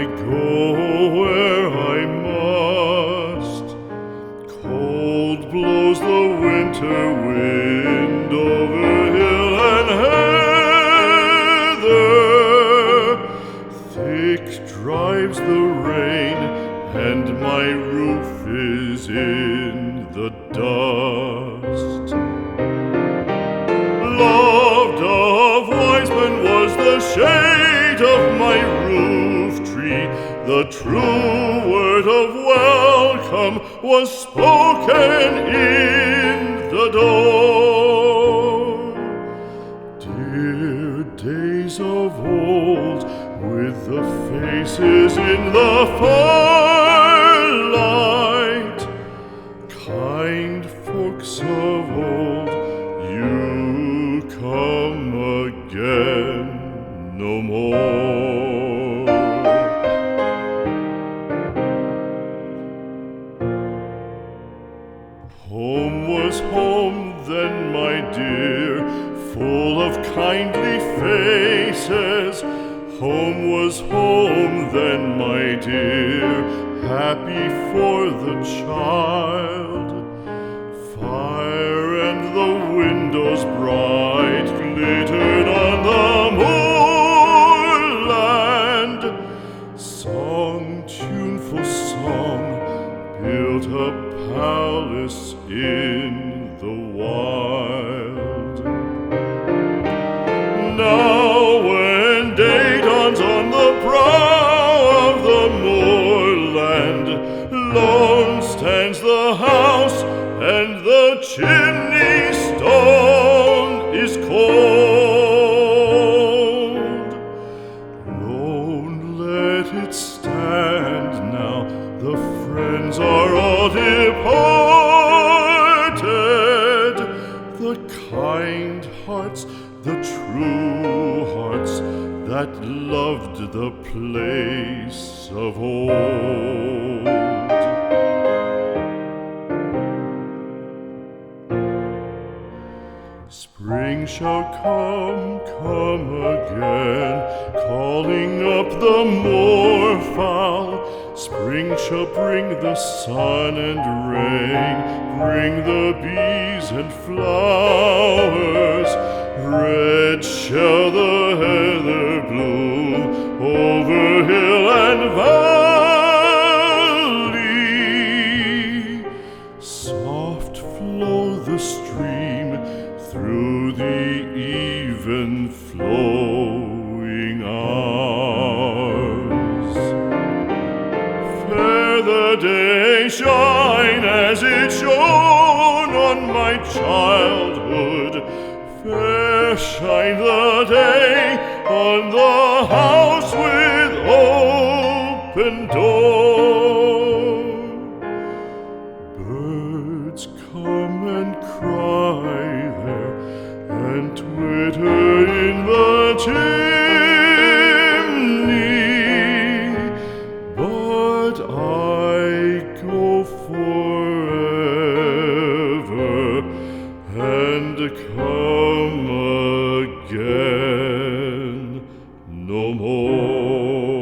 go where I must. Cold blows the winter wind over hill and heather. Thick drives the rain, and my roof is in the dust. Loved of wise men was the shade of my roof tree. The true word of welcome was spoken in the door. Dear days of old, with the faces in the firelight, kind folks of old, you come again no more. Home was home then, my dear, full of kindly faces. Home was home then, my dear, happy for the child. Fire and the windows bright glittered on the moorland. Song, tuneful song, built a palace in the wild. Now when day dawns on the brow of the moorland, lone stands the house, and the chimney stone is cold. Lone let it stand now, the friends are all departed. The kind hearts, the true hearts, that loved the place of old. Spring shall come again, calling up the moorfowl. Spring shall bring the sun and rain, bring the bees and flowers. Red shall the heather bloom over hill and valley. Soft flow the stream through the even flowing hours. Fair the day shine as it shone on my childhood. Fair shine the day on the house with open door. Birds come and cry there, and twitter in the chimney, but I go forever and come again no more.